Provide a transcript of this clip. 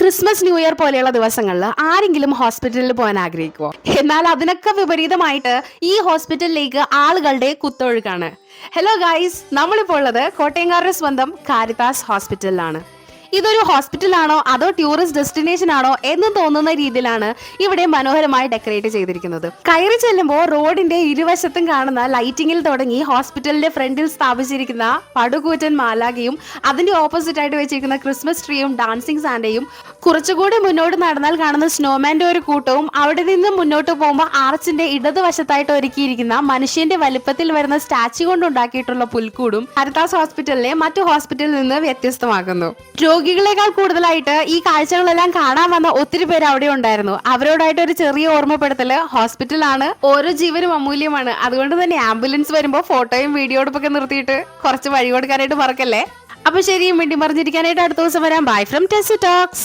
Christmas new year പോലെയുള്ള ദിവസങ്ങളിൽ ആരെങ്കിലും ഹോസ്പിറ്റലിൽ പോകാൻ ആഗ്രഹിക്കുമോ? എന്നാൽ അതിനൊക്കെ വിപരീതമായിട്ട് ഈ ഹോസ്പിറ്റലിലേക്ക് ആളുകളുടെ കുത്തൊഴുക്കാണ്. ഹലോ ഗൈസ്, നമ്മളിപ്പോൾ ഉള്ളത് കോട്ടയംകാരുടെ സ്വന്തം കാരിത്താസ് ഹോസ്പിറ്റലിലാണ്. ഇതൊരു ഹോസ്പിറ്റലാണോ അതോ ടൂറിസ്റ്റ് ഡെസ്റ്റിനേഷൻ ആണോ എന്ന് തോന്നുന്ന രീതിയിലാണ് ഇവിടെ മനോഹരമായി ഡെക്കറേറ്റ് ചെയ്തിരിക്കുന്നത്. കയറി ചെല്ലുമ്പോൾ റോഡിന്റെ ഇരുവശത്തും കാണുന്ന ലൈറ്റിംഗിൽ തുടങ്ങി ഹോസ്പിറ്റലിന്റെ ഫ്രണ്ടിൽ സ്ഥാപിച്ചിരിക്കുന്ന പടുകൂറ്റൻ മാലാഖയും അതിന്റെ ഓപ്പോസിറ്റ് ആയിട്ട് വെച്ചിരിക്കുന്ന ക്രിസ്മസ് ട്രീയും ഡാൻസിങ് സാന്റയും, കുറച്ചുകൂടി മുന്നോട്ട് നടന്നാൽ കാണുന്ന സ്നോമാന്റെ ഒരു കൂട്ടവും, അവിടെ നിന്ന് മുന്നോട്ട് പോകുമ്പോൾ ആർച്ചിന്റെ ഇടതുവശത്തായിട്ട് ഒരുക്കിയിരിക്കുന്ന മനുഷ്യന്റെ വലുപ്പത്തിൽ വരുന്ന സ്റ്റാച്ചു കൊണ്ടുണ്ടാക്കിയിട്ടുള്ള പുൽക്കൂടും കാരിത്താസ് ഹോസ്പിറ്റലിനെ മറ്റു ഹോസ്പിറ്റലിൽ നിന്ന് വ്യത്യസ്തമാക്കുന്നു. രോഗികളെക്കാൾ കൂടുതലായിട്ട് ഈ കാഴ്ചകളെല്ലാം കാണാൻ വന്ന ഒത്തിരി പേര് അവിടെ ഉണ്ടായിരുന്നു. അവരോടായിട്ട് ഒരു ചെറിയ ഓർമ്മപ്പെടുത്തല്, ഹോസ്പിറ്റലാണ്, ഓരോ ജീവനും അമൂല്യമാണ്. അതുകൊണ്ട് തന്നെ ആംബുലൻസ് വരുമ്പോൾ ഫോട്ടോയും വീഡിയോ എടുപ്പൊക്കെ നിർത്തിയിട്ട് കുറച്ച് വഴി കൊടുക്കാനായിട്ട് മറക്കല്ലേ. അപ്പൊ ശരിയും വേണ്ടി മറിഞ്ഞിരിക്കാനായിട്ട് അടുത്ത ദിവസം വരാം. Bye from Tessy talks.